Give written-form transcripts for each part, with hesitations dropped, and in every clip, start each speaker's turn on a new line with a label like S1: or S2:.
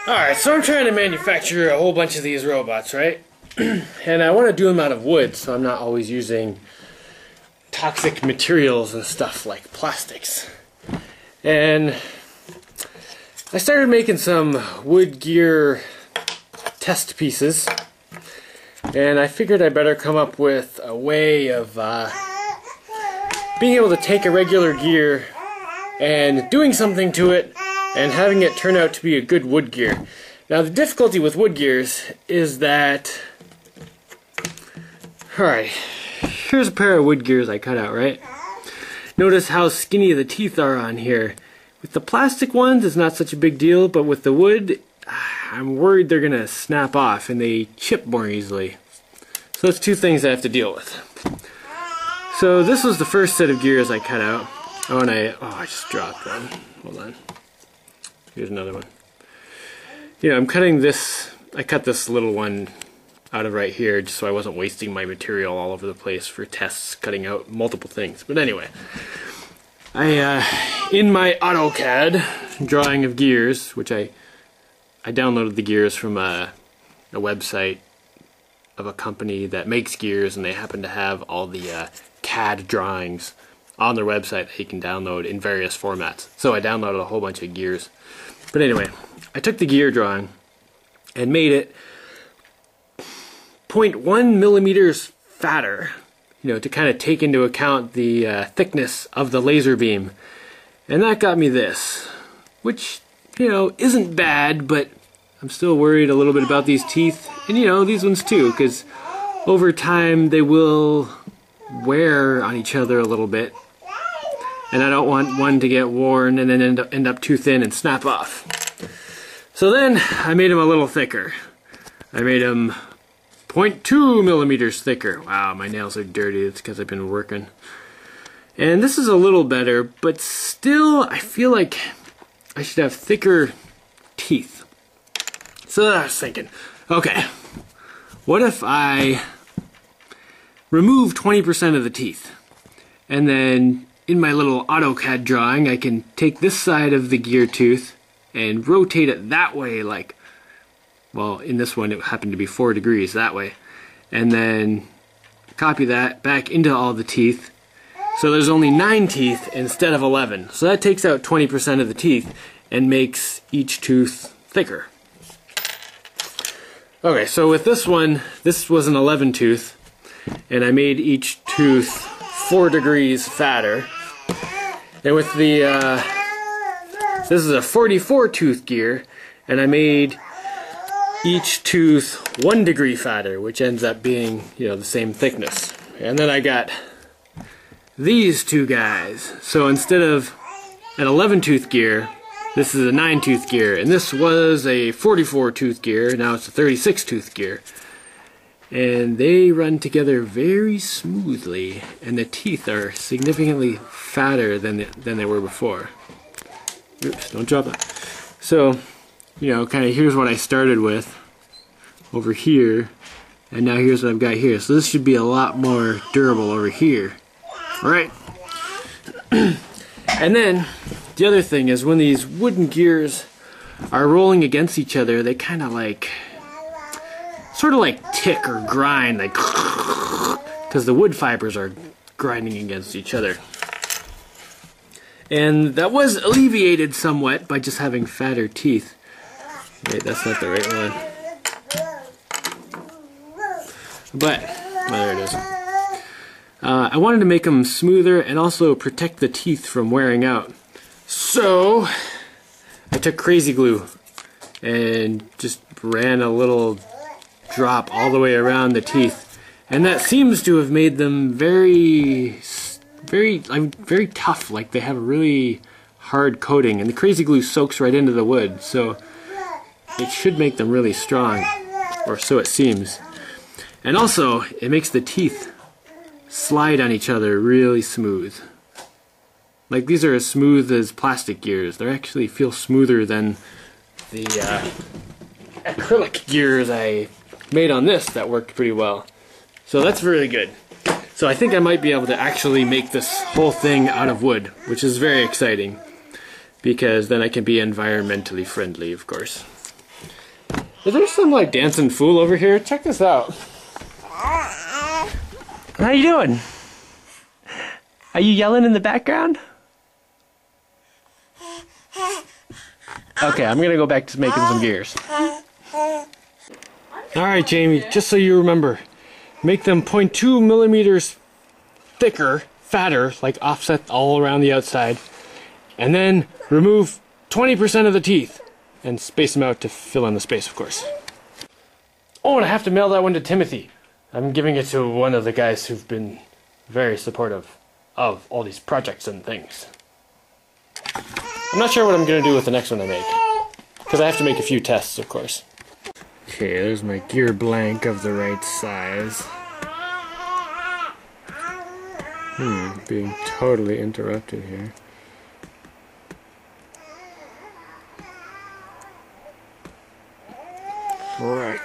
S1: Alright, so I'm trying to manufacture a whole bunch of these robots, right? And I want to do them out of wood, so I'm not always using toxic materials and stuff like plastics. And I started making some wood gear test pieces, and I figured I better come up with a way of being able to take a regular gear and doing something to it and having it turn out to be a good wood gear. Now the difficulty with wood gears is that, alright, here's a pair of wood gears I cut out, right? Notice how skinny the teeth are on here. With the plastic ones it's not such a big deal, but with the wood I'm worried they're gonna snap off and they chip more easily. So that's two things I have to deal with. So this was the first set of gears I cut out. Oh, and I just dropped one. Hold on. Here's another one. Yeah, I'm cutting this, I cut this little one out of right here just so I wasn't wasting my material all over the place for tests, cutting out multiple things. But anyway, in my AutoCAD drawing of gears, which I downloaded the gears from a website of a company that makes gears, and they happen to have all the CAD drawings on their website that you can download in various formats. So I downloaded a whole bunch of gears. But anyway, I took the gear drawing and made it 0.1 millimeters fatter, you know, to kind of take into account the thickness of the laser beam. And that got me this, which, you know, isn't bad, but I'm still worried a little bit about these teeth, and you know, these ones too, because over time they will wear on each other a little bit, and I don't want one to get worn and then end up too thin and snap off. So then I made them a little thicker. I made them 0.2 millimeters thicker. Wow, my nails are dirty. It's because I've been working. And this is a little better, but still I feel like I should have thicker teeth. So I was thinking, okay, what if I remove 20% of the teeth, and then in my little AutoCAD drawing I can take this side of the gear tooth and rotate it that way, like, well, in this one it happened to be 4 degrees that way, and then copy that back into all the teeth, so there's only 9 teeth instead of 11. So that takes out 20% of the teeth and makes each tooth thicker. Okay, so with this one, this was an 11 tooth, and I made each tooth 4 degrees fatter. And with the, this is a 44 tooth gear, and I made each tooth 1 degree fatter, which ends up being, you know, the same thickness. And then I got these two guys. So instead of an 11 tooth gear, this is a 9 tooth gear, and this was a 44 tooth gear, now it's a 36 tooth gear. And they run together very smoothly, and the teeth are significantly fatter than they were before. Oops, don't drop that. So, you know, kind of here's what I started with over here, and now here's what I've got here. So this should be a lot more durable over here. Alright. And then, the other thing is when these wooden gears are rolling against each other, they kind of like, sort of like tick or grind, like, because the wood fibers are grinding against each other. And that was alleviated somewhat by just having fatter teeth. Wait, that's not the right one. But, oh, there it is. I wanted to make them smoother and also protect the teeth from wearing out. So, I took crazy glue and just ran a little drop all the way around the teeth, and that seems to have made them very tough, like they have a really hard coating, and the crazy glue soaks right into the wood, so it should make them really strong, or so it seems. And also, it makes the teeth slide on each other really smooth. Like, these are as smooth as plastic gears. They actually feel smoother than the acrylic gears I made on this that worked pretty well. So that's really good. So I think I might be able to actually make this whole thing out of wood, which is very exciting, because then I can be environmentally friendly, of course. Is there some like dancing fool over here? Check this out. How you doing? Are you yelling in the background? Okay, I'm gonna go back to making some gears. Alright, Jaimie, just so you remember, make them 0.2 millimeters thicker, fatter, like offset all around the outside, and then remove 20% of the teeth and space them out to fill in the space, of course. Oh, and I have to mail that one to Timothy. I'm giving it to one of the guys who've been very supportive of all these projects and things. I'm not sure what I'm going to do with the next one I make, because I have to make a few tests, of course. Okay, there's my gear blank of the right size. Being totally interrupted here. Right.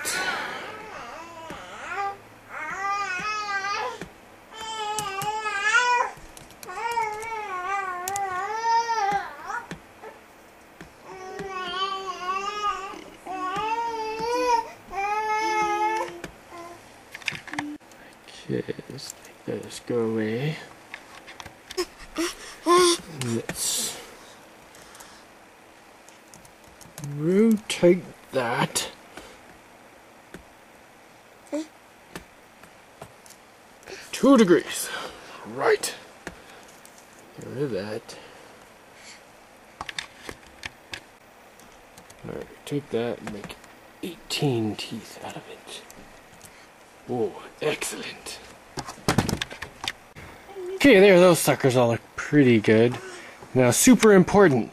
S1: Okay, let's make this go away. Let's rotate that. 2 degrees. Right. Get rid of that. Alright, take that and make 18 teeth out of it. Whoa, excellent. Okay, there, those suckers all look pretty good. Now, super important.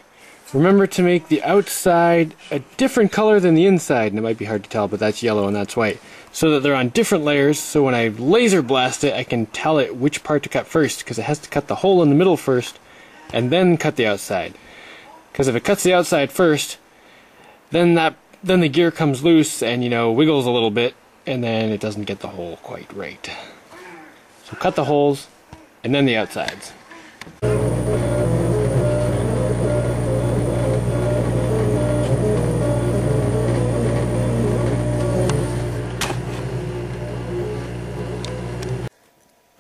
S1: Remember to make the outside a different color than the inside, and it might be hard to tell, but that's yellow and that's white. So that they're on different layers, so when I laser blast it, I can tell it which part to cut first, because it has to cut the hole in the middle first, and then cut the outside. Because if it cuts the outside first, then the gear comes loose and, you know, wiggles a little bit, and then it doesn't get the hole quite right. So cut the holes, and then the outsides.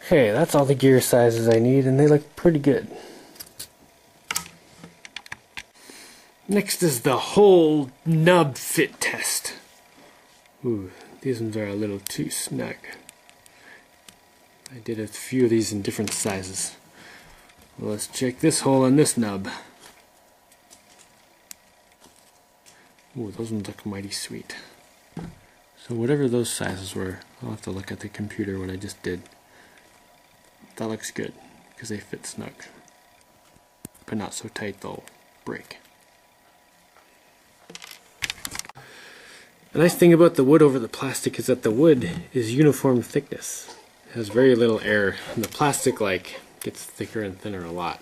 S1: Okay, that's all the gear sizes I need, and they look pretty good. Next is the whole nub fit test. Ooh, these ones are a little too snug. I did a few of these in different sizes. Well, let's check this hole on this nub. Ooh, those ones look mighty sweet. So whatever those sizes were, I'll have to look at the computer what I just did. That looks good, because they fit snug. But not so tight they'll break. The nice thing about the wood over the plastic is that the wood is uniform thickness. It has very little air, and the plastic gets thicker and thinner a lot.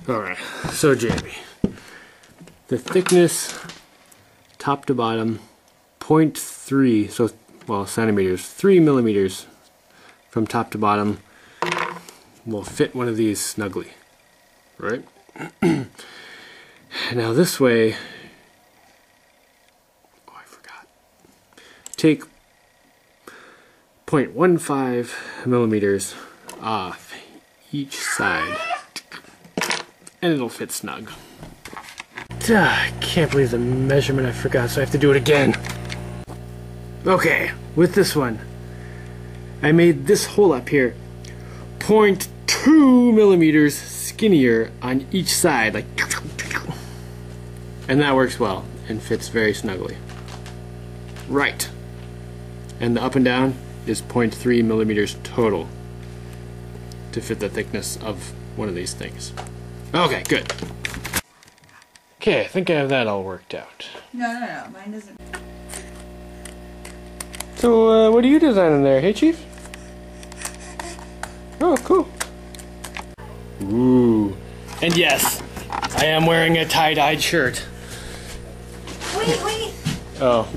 S1: Alright, so Jaimie, the thickness top to bottom 0.3, so well centimeters, 3 millimeters from top to bottom will fit one of these snugly, right? Now this way, oh I forgot, take 0.15 millimeters off each side and it'll fit snug. I can't believe the measurement I forgot, so I have to do it again. Okay, with this one, I made this hole up here 0.2 millimeters skinnier on each side, like, and that works well and fits very snugly. Right. And the up and down is 0.3 millimeters total to fit the thickness of one of these things. Okay, good. Okay, I think I have that all worked out.
S2: No, mine doesn't.
S1: So, what are you designing there, hey Chief? Oh, cool. Ooh. And yes, I am wearing a tie-dyed shirt.
S2: Wait.
S1: Oh.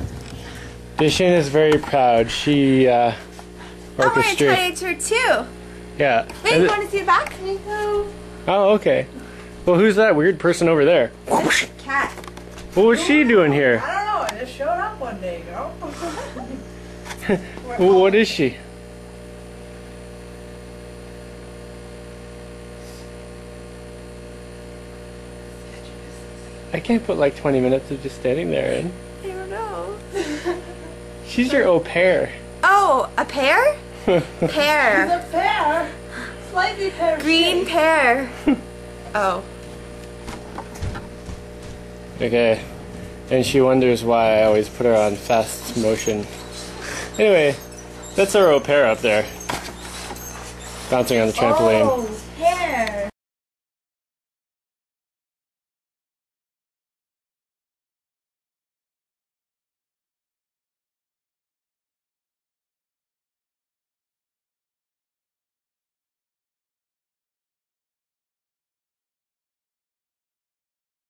S1: Dashaina's very proud. She,
S2: I'm wearing a
S1: orchestrated.
S2: tie-dyed shirt too.
S1: Yeah.
S2: Wait, you want to see the back?
S1: Oh, okay. Well, who's that weird person over there?
S2: That's a cat.
S1: What was she doing here?
S2: I don't know, I just showed up one day.
S1: Ooh, what is she? I can't put like 20 minutes of just standing there in.
S2: I don't know.
S1: She's your au pair.
S2: Oh, a pear? Pear.
S3: It's a pear. Slightly pear.
S2: Green pear. Oh.
S1: Okay. And she wonders why I always put her on fast motion. Anyway, that's our au pair up there. Bouncing on the trampoline.
S3: Oh, pear.